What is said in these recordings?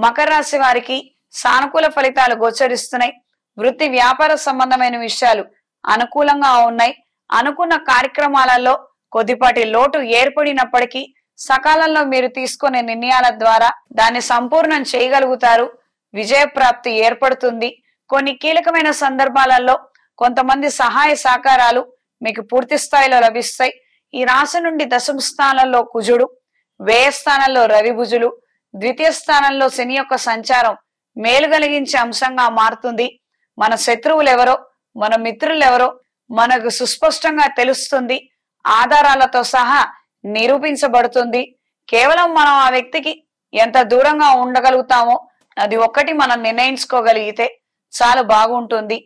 మకర రాశి వారికి సానుకూల ఫలితాలు గోచరిస్తున్నాయి. వృత్తి వ్యాపార సంబంధమైన విషయాలు అనుకూలంగా ఉన్నాయి. అనుకున్న కార్యక్రమాలలో కొద్దిపాటి లోటు ఏర్పడినప్పటికీ సకాలంలో మీరు తీసుకునే నిర్ణయాల ద్వారా దాన్ని సంపూర్ణం చేయగలుగుతారు. విజయప్రాప్తి ఏర్పడుతుంది. కొన్ని కీలకమైన సందర్భాలలో కొంతమంది సహాయ సహకారాలు మీకు పూర్తి స్థాయిలో లభిస్తాయి. ఈ రాశి నుండి దశమ స్థానంలో కుజుడు, వ్యయ స్థానంలో రవిభుజులు, ద్వితీయ స్థానంలో శని యొక్క సంచారం మేలు కలిగించే అంశంగా మారుతుంది. మన శత్రువులు ఎవరో, మన మిత్రులు ఎవరో మనకు సుస్పష్టంగా తెలుస్తుంది. ఆధారాలతో సహా నిరూపించబడుతుంది. కేవలం మనం ఆ వ్యక్తికి ఎంత దూరంగా ఉండగలుగుతామో అది ఒక్కటి మనం నిర్ణయించుకోగలిగితే చాలా బాగుంటుంది.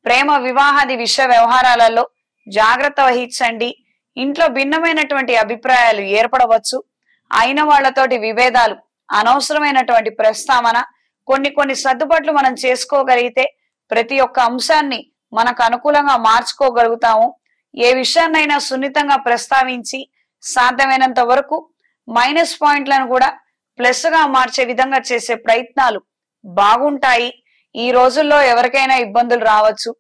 ప్రేమ వివాహాది విషయ వ్యవహారాలలో జాగ్రత్త వహించండి. ఇంట్లో భిన్నమైనటువంటి అభిప్రాయాలు ఏర్పడవచ్చు. అయిన వాళ్లతోటి విభేదాలు, అనవసరమైనటువంటి ప్రస్తావన, కొన్ని సర్దుబాట్లు మనం చేసుకోగలిగితే ప్రతి ఒక్క అంశాన్ని మనకు అనుకూలంగా మార్చుకోగలుగుతాము. ఏ విషయాన్నైనా సున్నితంగా ప్రస్తావించి సాధ్యమైనంత వరకు మైనస్ పాయింట్లను కూడా ప్లస్ గా మార్చే విధంగా చేసే ప్రయత్నాలు బాగుంటాయి. ఈ రోజుల్లో ఎవరికైనా ఇబ్బందులు రావచ్చు.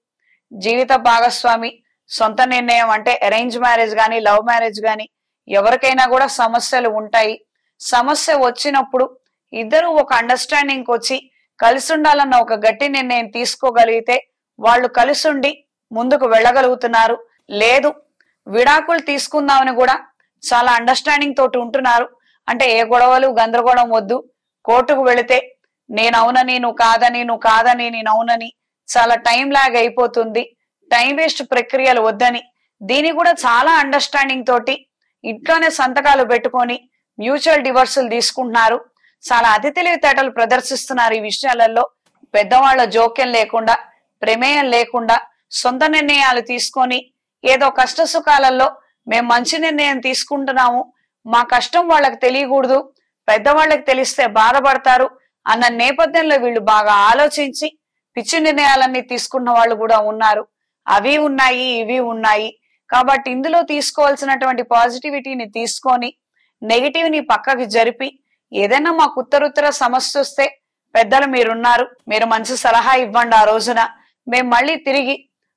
జీవిత భాగస్వామి సొంత నిర్ణయం అంటే అరేంజ్ మ్యారేజ్ గాని, లవ్ మ్యారేజ్ గాని ఎవరికైనా కూడా సమస్యలు ఉంటాయి. సమస్య వచ్చినప్పుడు ఇద్దరు ఒక అండర్స్టాండింగ్ వచ్చి కలిసి ఉండాలన్న ఒక గట్టి నిర్ణయం తీసుకోగలిగితే వాళ్ళు కలిసుండి ముందుకు వెళ్ళగలుగుతున్నారు. లేదు విడాకులు తీసుకుందామని కూడా చాలా అండర్స్టాండింగ్ తోటి ఉంటున్నారు. అంటే ఏ గొడవలు గందరగోళం వద్దు, కోర్టుకు వెళితే నేను అవునని నువ్వు కాదని, నువ్వు కాదని నేను అవునని చాలా టైం లాగ్ అయిపోతుంది, టైం వేస్ట్ ప్రక్రియలు వద్దని దీని కూడా చాలా అండర్స్టాండింగ్ తోటి ఇంట్లోనే సంతకాలు పెట్టుకొని మ్యూచువల్ డివోర్సులు తీసుకుంటున్నారు. చాలా అతి తెలివితేటలు ప్రదర్శిస్తున్నారు. ఈ విషయాలలో పెద్దవాళ్ల జోక్యం లేకుండా, ప్రమేయం లేకుండా సొంత నిర్ణయాలు తీసుకొని ఏదో కష్ట సుఖాలలో మేము మంచి నిర్ణయం తీసుకుంటున్నాము, మా కష్టం వాళ్ళకి తెలియకూడదు, పెద్దవాళ్ళకి తెలిస్తే బాధపడతారు అన్న నేపథ్యంలో వీళ్ళు బాగా ఆలోచించి పిచ్చి నిర్ణయాలన్నీ తీసుకున్న వాళ్ళు కూడా ఉన్నారు. అవి ఉన్నాయి, ఇవి ఉన్నాయి. కాబట్టి ఇందులో తీసుకోవాల్సినటువంటి పాజిటివిటీని తీసుకొని నెగిటివ్ ని పక్కకి జరిపి ఏదైనా మాకు ఉత్తరుత్తర సమస్య వస్తే పెద్దలు మీరున్నారు, మీరు మంచి సలహా ఇవ్వండి. ఆ రోజున మేము మళ్ళీ తిరిగి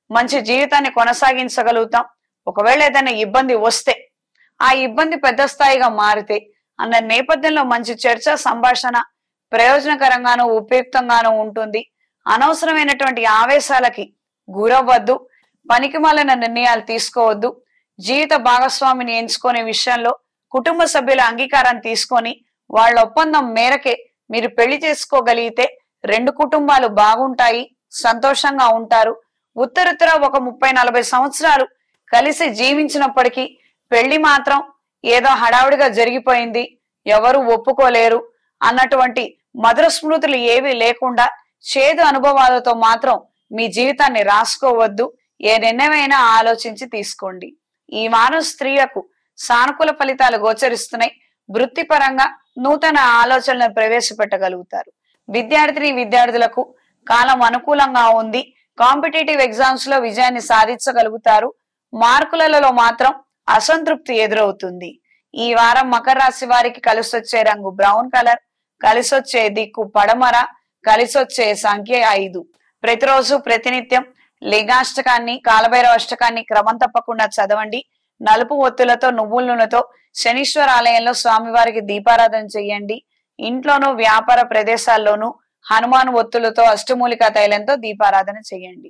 మంచి జీవితాన్ని కొనసాగించగలుగుతాం. ఒకవేళ ఏదైనా ఇబ్బంది వస్తే ఆ ఇబ్బంది పెద్ద స్థాయిగా మారితే అన్న నేపథ్యంలో మంచి చర్చ, సంభాషణ ప్రయోజనకరంగానూ ఉపయుక్తంగానూ ఉంటుంది. అనవసరమైనటువంటి ఆవేశాలకి గురవ్వద్దు, పనికిమాలిన నిర్ణయాలు తీసుకోవద్దు. జీవిత భాగస్వామిని ఎంచుకునే విషయంలో కుటుంబ సభ్యుల అంగీకారాన్ని తీసుకొని వాళ్ళ ఒప్పందం మేరకే మీరు పెళ్లి చేసుకోగలిగితే రెండు కుటుంబాలు బాగుంటాయి, సంతోషంగా ఉంటారు. ఉత్తరుత్తర ఒక 30-40 సంవత్సరాలు కలిసి జీవించినప్పటికీ పెళ్లి మాత్రం ఏదో హడావుడిగా జరిగిపోయింది, ఎవరు ఒప్పుకోలేరు అన్నటువంటి మధుర స్మృతులు ఏవి లేకుండా చేదు అనుభవాలతో మాత్రం మీ జీవితాన్ని రాసుకోవద్దు. ఏ నిర్ణయమైనా ఆలోచించి తీసుకోండి. ఈ వారం స్త్రీలకు సానుకూల ఫలితాలు గోచరిస్తున్నాయి. వృత్తిపరంగా నూతన ఆలోచనలను ప్రవేశపెట్టగలుగుతారు. విద్యార్థులకు కాలం అనుకూలంగా ఉంది. కాంపిటేటివ్ ఎగ్జామ్స్ లో విజయాన్ని సాధించగలుగుతారు. మార్కులలో మాత్రం అసంతృప్తి ఎదురవుతుంది. ఈ వారం మకర రాశి వారికి కలిసొచ్చే రంగు బ్రౌన్ కలర్, కలిసొచ్చే దిక్కు పడమర, కలిసొచ్చే సంఖ్య 5. ప్రతిరోజు ప్రతినిత్యం లింగాష్టకాన్ని, కాలభైరవ అష్టకాన్ని క్రమం తప్పకుండా చదవండి. నలుపు ఒత్తులతో, నువ్వుల నూనెతో శనీశ్వర ఆలయంలో స్వామివారికి దీపారాధన చెయ్యండి. ఇంట్లోనూ వ్యాపార ప్రదేశాల్లోనూ హనుమాన్ ఒత్తులతో, అష్టమూలికా తైలంతో దీపారాధన చెయ్యండి.